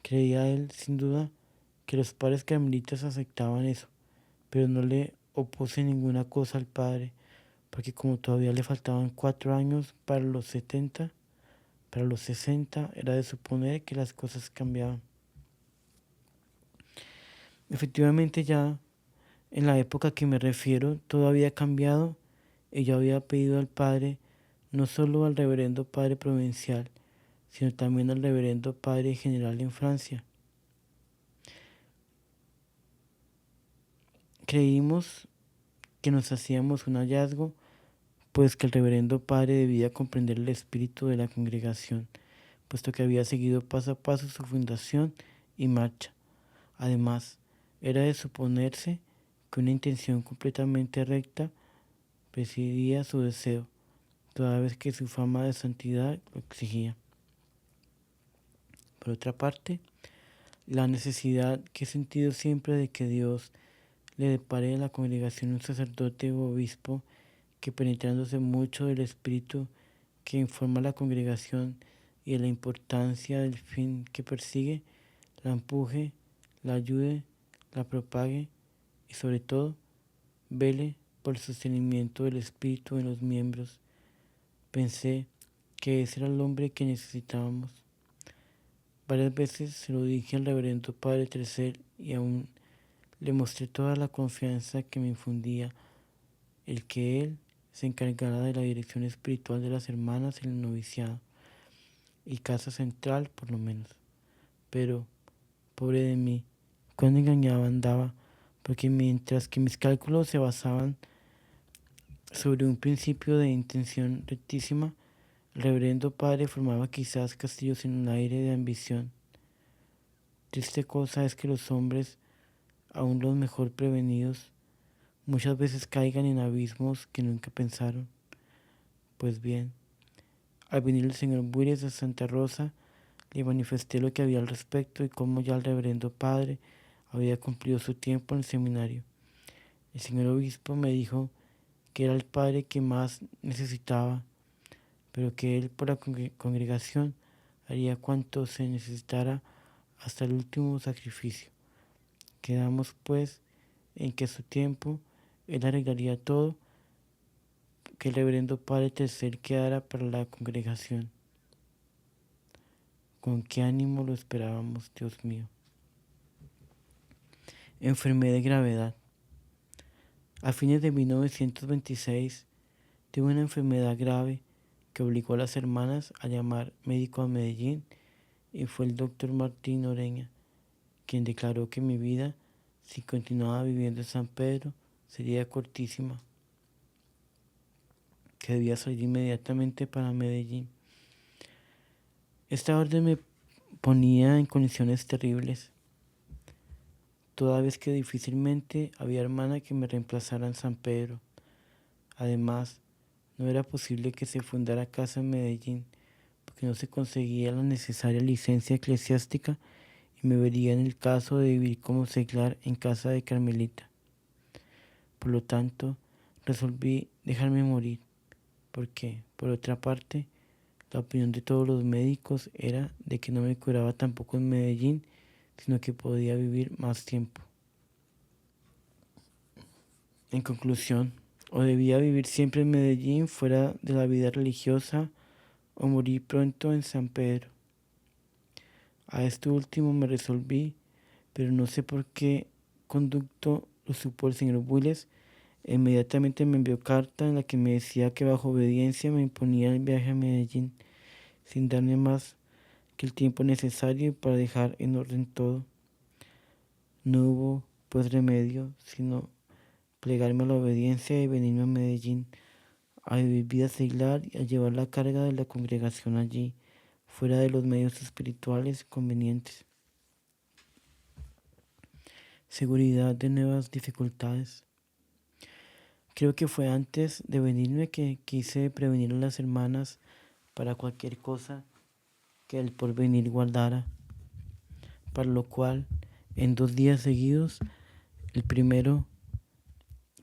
Creía él, sin duda, que los padres carmelitas aceptaban eso, pero no le opuse ninguna cosa al padre, porque como todavía le faltaban 4 años para los 70, para los 60 era de suponer que las cosas cambiaban. Efectivamente, ya en la época a que me refiero, todo había cambiado y yo había pedido al padre, no solo al reverendo padre provincial, sino también al reverendo padre general en Francia. Creímos que nos hacíamos un hallazgo, pues que el reverendo padre debía comprender el espíritu de la congregación, puesto que había seguido paso a paso su fundación y marcha. Además, era de suponerse que una intención completamente recta presidía su deseo, toda vez que su fama de santidad lo exigía. Por otra parte, la necesidad que he sentido siempre de que Dios le depare a la congregación un sacerdote u obispo que, penetrándose mucho del espíritu que informa a la congregación y de la importancia del fin que persigue, la empuje, la ayude, la propague y sobre todo vele por el sostenimiento del espíritu en los miembros. Pensé que ese era el hombre que necesitábamos. Varias veces se lo dije al reverendo padre Tercer y aún le mostré toda la confianza que me infundía el que él se encargara de la dirección espiritual de las hermanas en el noviciado y casa central por lo menos. Pero, pobre de mí, cuán engañado andaba, porque mientras que mis cálculos se basaban sobre un principio de intención rectísima, el reverendo padre formaba quizás castillos en un aire de ambición. Triste cosa es que los hombres, aun los mejor prevenidos, muchas veces caigan en abismos que nunca pensaron. Pues bien, al venir el señor Buires de Santa Rosa, le manifesté lo que había al respecto y cómo ya el reverendo padre había cumplido su tiempo en el seminario. El señor obispo me dijo que era el padre que más necesitaba, pero que él por la congregación haría cuanto se necesitara hasta el último sacrificio. Quedamos pues en que a su tiempo él arreglaría todo, que el reverendo padre Tercer quedara para la congregación. Con qué ánimo lo esperábamos, Dios mío. Enfermedad de gravedad. A fines de 1926 tuve una enfermedad grave que obligó a las hermanas a llamar médico a Medellín y fue el doctor Martín Oreña quien declaró que mi vida, si continuaba viviendo en San Pedro, sería cortísima, que debía salir inmediatamente para Medellín. Esta orden me ponía en condiciones terribles, toda vez que difícilmente había hermana que me reemplazara en San Pedro. Además, no era posible que se fundara casa en Medellín, porque no se conseguía la necesaria licencia eclesiástica y me vería en el caso de vivir como seglar en casa de Carmelita. Por lo tanto, resolví dejarme morir, porque, por otra parte, la opinión de todos los médicos era de que no me curaba tampoco en Medellín, sino que podía vivir más tiempo. En conclusión, o debía vivir siempre en Medellín fuera de la vida religiosa, o morir pronto en San Pedro. A esto último me resolví, pero no sé por qué conducto lo supo el señor Builes. Inmediatamente me envió carta en la que me decía que bajo obediencia me imponía el viaje a Medellín, sin darme más que el tiempo necesario para dejar en orden todo. No hubo pues remedio sino plegarme a la obediencia y venirme a Medellín a vivir vida seglar y a llevar la carga de la congregación allí, fuera de los medios espirituales convenientes. Seguridad de nuevas dificultades. Creo que fue antes de venirme que quise prevenir a las hermanas para cualquier cosa que el porvenir guardara, para lo cual en 2 días seguidos, el primero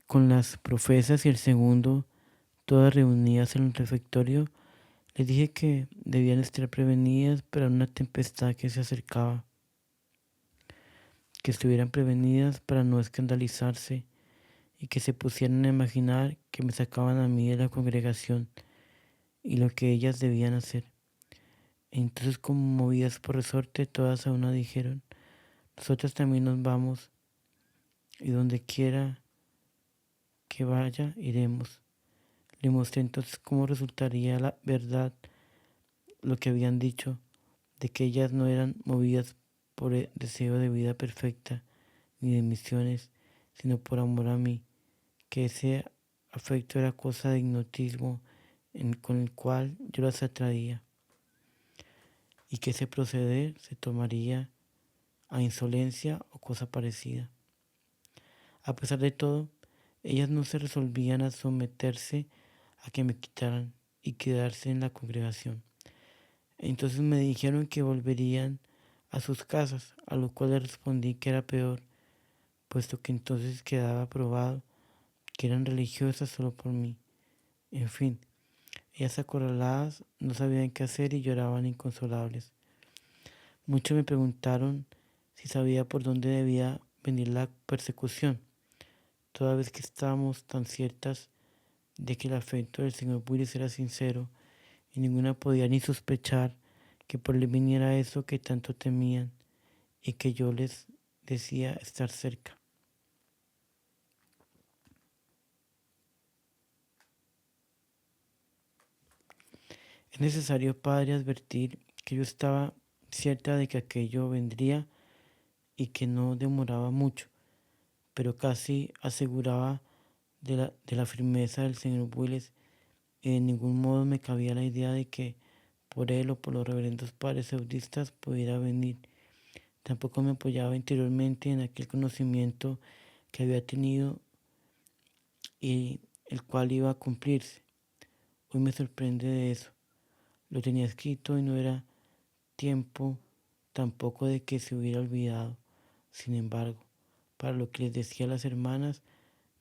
con las profesas y el segundo todas reunidas en el refectorio, les dije que debían estar prevenidas para una tempestad que se acercaba, que estuvieran prevenidas para no escandalizarse y que se pusieran a imaginar que me sacaban a mí de la congregación y lo que ellas debían hacer. Entonces, como movidas por resorte, todas a una dijeron: nosotras también nos vamos, y donde quiera que vaya, iremos. Le mostré entonces cómo resultaría la verdad lo que habían dicho, de que ellas no eran movidas por el deseo de vida perfecta ni de misiones, sino por amor a mí, que ese afecto era cosa de hipnotismo con el cual yo las atraía, y que ese proceder se tomaría a insolencia o cosa parecida. A pesar de todo, ellas no se resolvían a someterse a que me quitaran y quedarse en la congregación. Entonces me dijeron que volverían a sus casas, a lo cual les respondí que era peor, puesto que entonces quedaba probado que eran religiosas solo por mí. En fin, ellas acorraladas no sabían qué hacer y lloraban inconsolables. Muchos me preguntaron si sabía por dónde debía venir la persecución, toda vez que estábamos tan ciertas de que el afecto del señor Willis era sincero y ninguna podía ni sospechar que por él viniera eso que tanto temían y que yo les decía estar cerca. Es necesario, padre, advertir que yo estaba cierta de que aquello vendría y que no demoraba mucho, pero casi aseguraba de la firmeza del señor Willis, y de ningún modo me cabía la idea de que por él o por los reverendos padres eudistas pudiera venir. Tampoco me apoyaba interiormente en aquel conocimiento que había tenido y el cual iba a cumplirse. Hoy me sorprende de eso. Lo tenía escrito y no era tiempo tampoco de que se hubiera olvidado. Sin embargo, para lo que les decía a las hermanas,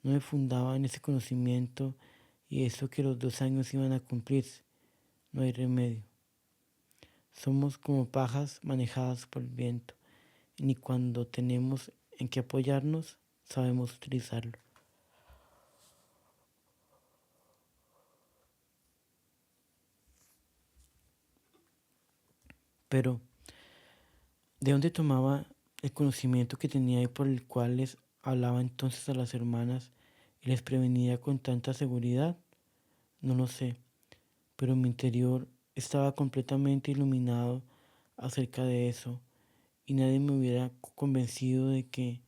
no me fundaba en ese conocimiento y eso que los 2 años iban a cumplirse. No hay remedio. Somos como pajas manejadas por el viento, y ni cuando tenemos en qué apoyarnos sabemos utilizarlo. Pero, ¿de dónde tomaba el conocimiento que tenía y por el cual les hablaba entonces a las hermanas y les prevenía con tanta seguridad? No lo sé, pero mi interior estaba completamente iluminado acerca de eso y nadie me hubiera convencido de que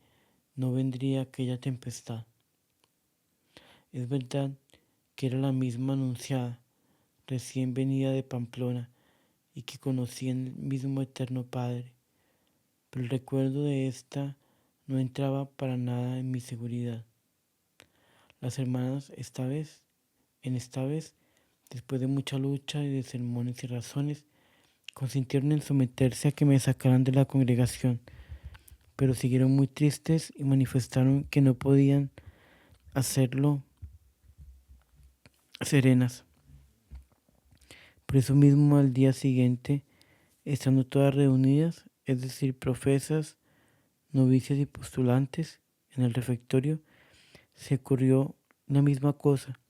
no vendría aquella tempestad. Es verdad que era la misma anunciada, recién venida de Pamplona y que conocía en el mismo Eterno Padre, pero el recuerdo de esta no entraba para nada en mi seguridad. Las hermanas esta vez, después de mucha lucha y de sermones y razones, consintieron en someterse a que me sacaran de la congregación, pero siguieron muy tristes y manifestaron que no podían hacerlo serenas. Por eso mismo al día siguiente, estando todas reunidas, es decir, profesas, novicias y postulantes, en el refectorio, se ocurrió la misma cosa.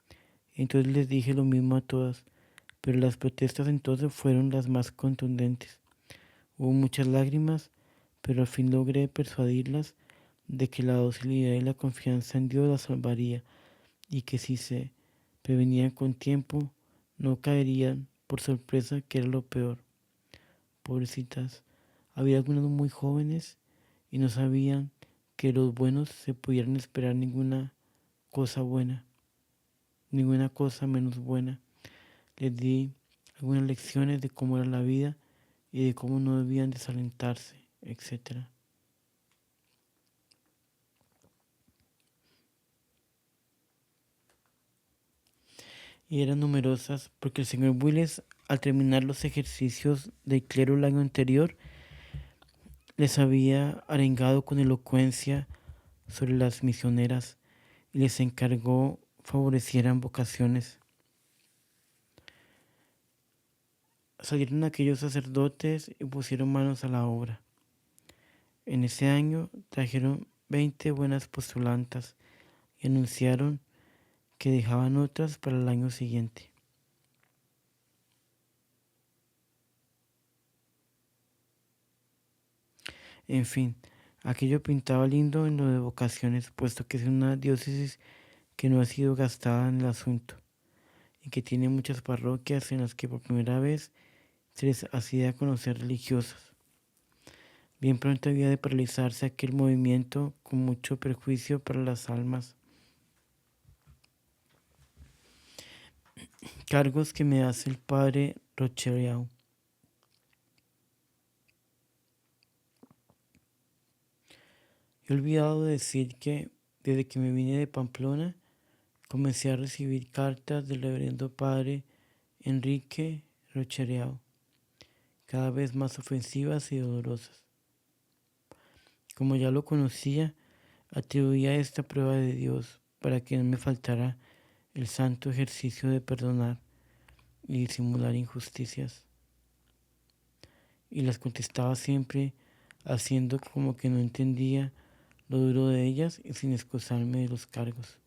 Entonces les dije lo mismo a todas, pero las protestas entonces fueron las más contundentes. Hubo muchas lágrimas, pero al fin logré persuadirlas de que la docilidad y la confianza en Dios las salvaría y que si se prevenían con tiempo no caerían por sorpresa que era lo peor. Pobrecitas, había algunas muy jóvenes y no sabían que los buenos se pudieran esperar ninguna cosa buena, ninguna cosa menos buena. Les di algunas lecciones de cómo era la vida y de cómo no debían desalentarse, etc. Y eran numerosas porque el señor Willis, al terminar los ejercicios del clero el año anterior, les había arengado con elocuencia sobre las misioneras y les encargó favorecieran vocaciones. Salieron aquellos sacerdotes y pusieron manos a la obra. En ese año trajeron 20 buenas postulantas y anunciaron que dejaban otras para el año siguiente. En fin, aquello pintaba lindo en lo de vocaciones, puesto que es una diócesis que no ha sido gastada en el asunto y que tiene muchas parroquias en las que por primera vez se les hacía conocer religiosas. Bien pronto había de paralizarse aquel movimiento con mucho perjuicio para las almas. Cargos que me hace el padre Rocheriau. He olvidado decir que desde que me vine de Pamplona comencé a recibir cartas del reverendo padre Enrique Rocheriau, cada vez más ofensivas y dolorosas. Como ya lo conocía, atribuía esta prueba de Dios para que no me faltara el santo ejercicio de perdonar y disimular injusticias. Y las contestaba siempre haciendo como que no entendía lo duro de ellas y sin excusarme de los cargos.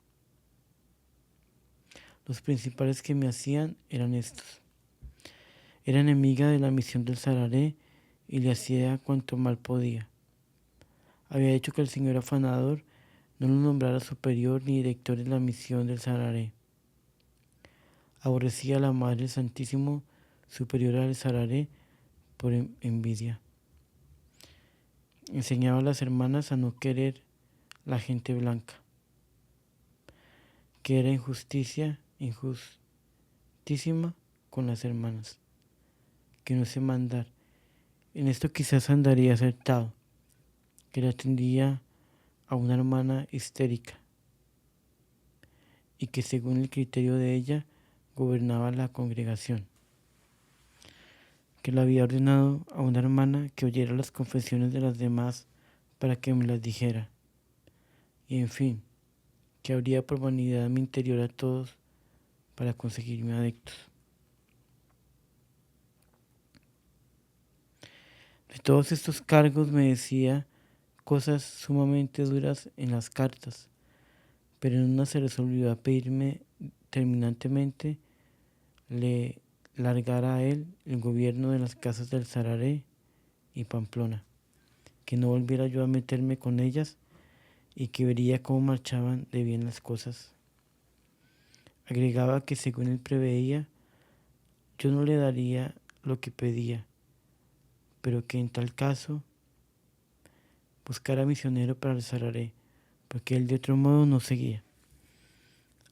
Los principales que me hacían eran estos. Era enemiga de la misión del Sararé y le hacía cuanto mal podía. Había hecho que el señor afanador no lo nombrara superior ni director de la misión del Sararé. Aborrecía a la Madre del Santísimo superior al Sararé por envidia. Enseñaba a las hermanas a no querer la gente blanca, que era injustísima con las hermanas, que no sé mandar. En esto quizás andaría acertado, que le atendía a una hermana histérica y que según el criterio de ella gobernaba la congregación, que le había ordenado a una hermana que oyera las confesiones de las demás para que me las dijera, y en fin, que habría por vanidad mi interior a todos para conseguirme adeptos. De todos estos cargos me decía cosas sumamente duras en las cartas, pero en una se resolvió a pedirme terminantemente le largara a él el gobierno de las casas del Sararé y Pamplona, que no volviera yo a meterme con ellas y que vería cómo marchaban de bien las cosas. Agregaba que según él preveía, yo no le daría lo que pedía, pero que en tal caso buscara misionero para el Sararé, porque él de otro modo no seguía.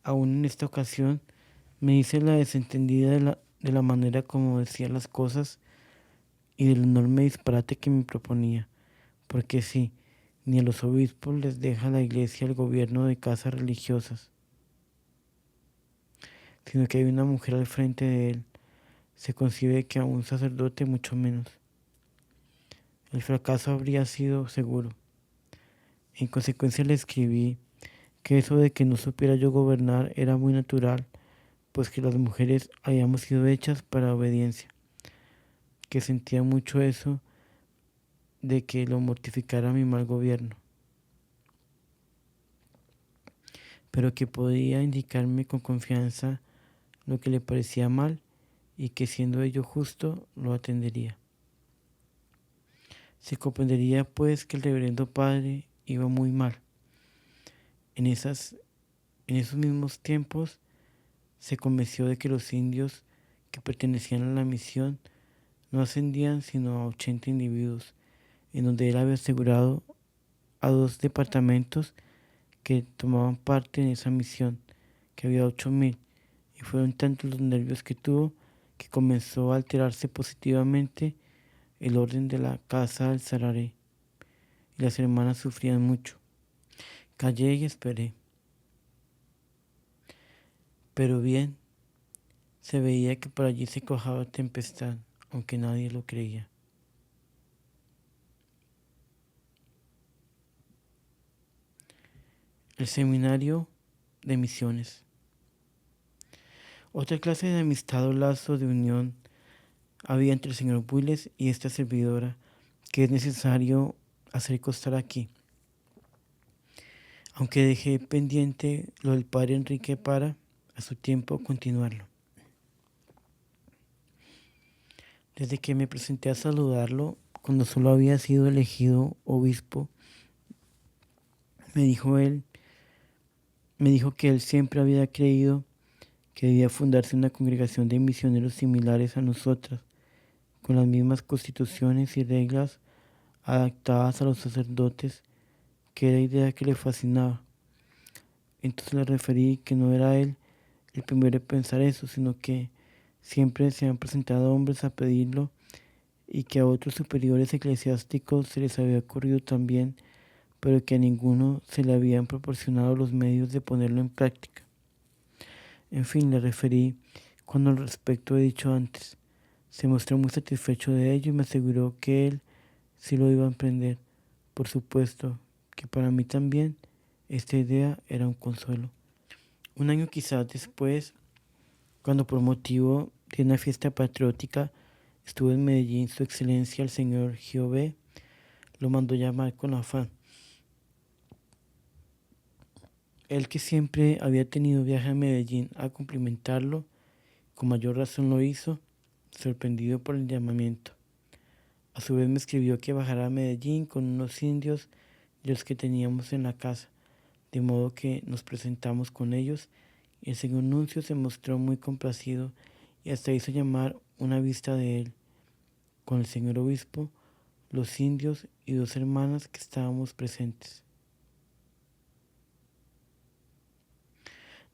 Aún en esta ocasión me hice la desentendida de la manera como decía las cosas y del enorme disparate que me proponía, porque sí, ni a los obispos les deja la iglesia el gobierno de casas religiosas, sino que hay una mujer al frente de él, se concibe que a un sacerdote mucho menos. El fracaso habría sido seguro. En consecuencia le escribí que eso de que no supiera yo gobernar era muy natural, pues que las mujeres habíamos sido hechas para obediencia, que sentía mucho eso de que lo mortificara mi mal gobierno, pero que podía indicarme con confianza lo que le parecía mal y que siendo ello justo lo atendería. Se comprendería pues que el reverendo padre iba muy mal. En esos mismos tiempos se convenció de que los indios que pertenecían a la misión no ascendían sino a 80 individuos, en donde él había asegurado a 2 departamentos que tomaban parte en esa misión, que había 8.000, y fueron tantos los nervios que tuvo que comenzó a alterarse positivamente el orden de la casa del Sararé, y las hermanas sufrían mucho. Callé y esperé. Pero bien, se veía que por allí se cuajaba tempestad, aunque nadie lo creía. El seminario de misiones. Otra clase de amistad o lazo de unión había entre el señor Builes y esta servidora que es necesario hacer constar aquí, aunque dejé pendiente lo del padre Enrique para, a su tiempo, continuarlo. Desde que me presenté a saludarlo, cuando solo había sido elegido obispo, me dijo que él siempre había creído que debía fundarse una congregación de misioneros similares a nosotras, con las mismas constituciones y reglas adaptadas a los sacerdotes, que era idea que le fascinaba. Entonces le referí que no era él el primero en pensar eso, sino que siempre se han presentado hombres a pedirlo y que a otros superiores eclesiásticos se les había ocurrido también, pero que a ninguno se le habían proporcionado los medios de ponerlo en práctica. En fin, le referí cuando al respecto he dicho antes. Se mostró muy satisfecho de ello y me aseguró que él sí lo iba a emprender. Por supuesto que para mí también esta idea era un consuelo. Un año quizás después, cuando por motivo de una fiesta patriótica estuvo en Medellín, su excelencia el señor Giové lo mandó llamar con afán. Él, que siempre había tenido viaje a Medellín a cumplimentarlo, con mayor razón lo hizo, sorprendido por el llamamiento. A su vez me escribió que bajara a Medellín con unos indios de los que teníamos en la casa, de modo que nos presentamos con ellos y el señor Nuncio se mostró muy complacido y hasta hizo llamar una vista de él, con el señor obispo, los indios y 2 hermanas que estábamos presentes.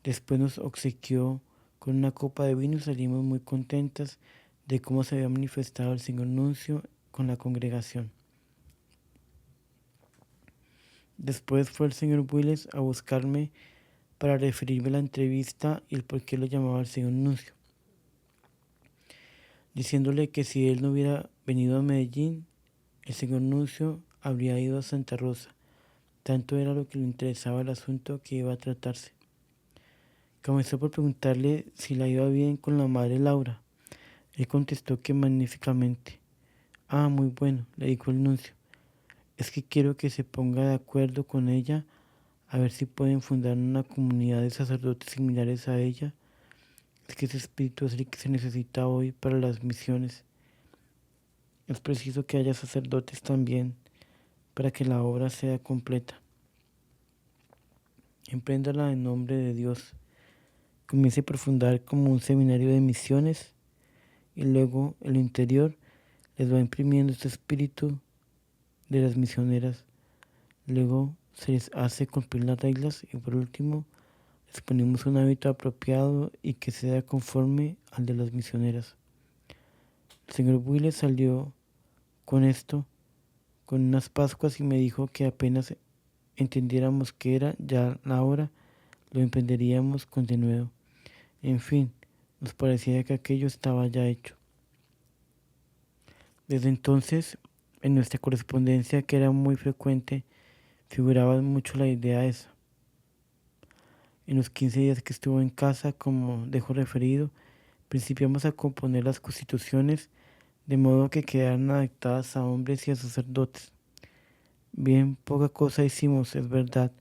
Después nos obsequió con una copa de vino y salimos muy contentas de cómo se había manifestado el señor Nuncio con la congregación. Después fue el señor Builes a buscarme para referirme la entrevista y el por qué lo llamaba el señor Nuncio, diciéndole que si él no hubiera venido a Medellín, el señor Nuncio habría ido a Santa Rosa. Tanto era lo que le interesaba el asunto que iba a tratarse. Comenzó por preguntarle si la iba bien con la madre Laura. Él contestó que magníficamente. Ah, muy bueno, le dijo el nuncio. Es que quiero que se ponga de acuerdo con ella a ver si pueden fundar una comunidad de sacerdotes similares a ella. Es que ese espíritu es el que se necesita hoy para las misiones. Es preciso que haya sacerdotes también para que la obra sea completa. Empréndala en nombre de Dios. Comience por fundar como un seminario de misiones y luego en lo interior les va imprimiendo este espíritu de las misioneras. Luego se les hace cumplir las reglas y por último les ponemos un hábito apropiado y que sea conforme al de las misioneras. El señor Builes salió con esto, con unas Pascuas y me dijo que apenas entendiéramos que era ya la hora, lo emprenderíamos con denuedo. En fin, nos parecía que aquello estaba ya hecho. Desde entonces, en nuestra correspondencia, que era muy frecuente, figuraba mucho la idea esa. En los 15 días que estuvo en casa, como dejo referido, principiamos a componer las constituciones de modo que quedaran adaptadas a hombres y a sacerdotes. Bien poca cosa hicimos, es verdad,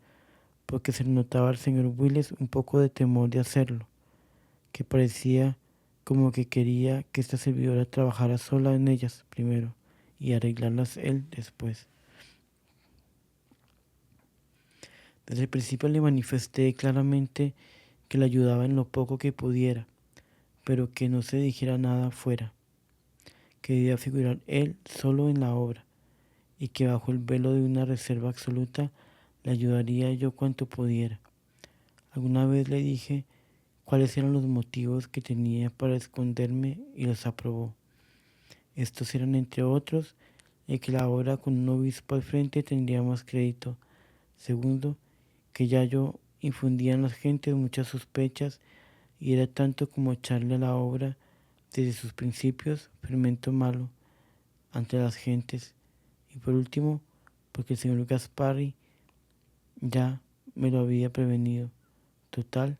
porque se le notaba al señor Builes un poco de temor de hacerlo, que parecía como que quería que esta servidora trabajara sola en ellas primero y arreglarlas él después. Desde el principio le manifesté claramente que le ayudaba en lo poco que pudiera, pero que no se dijera nada fuera, que debía figurar él solo en la obra, y que bajo el velo de una reserva absoluta le ayudaría yo cuanto pudiera. Alguna vez le dije cuáles eran los motivos que tenía para esconderme y los aprobó. Estos eran, entre otros, el que la obra con un obispo al frente tendría más crédito. Segundo, que ya yo infundía en las gentes muchas sospechas y era tanto como echarle a la obra desde sus principios fermento malo ante las gentes. Y por último, porque el señor Gasparri ya me lo había prevenido. Total,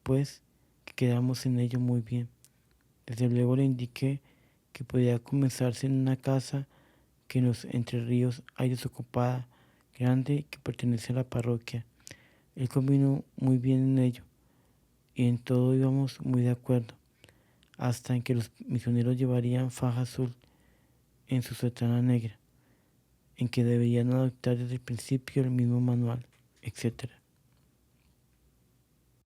pues, que quedamos en ello muy bien. Desde luego le indiqué que podía comenzarse en una casa que en los Entre Ríos hay desocupada, grande, que pertenece a la parroquia. Él convino muy bien en ello, y en todo íbamos muy de acuerdo, hasta en que los misioneros llevarían faja azul en su sotana negra, en que deberían adoptar desde el principio el mismo manual, etc.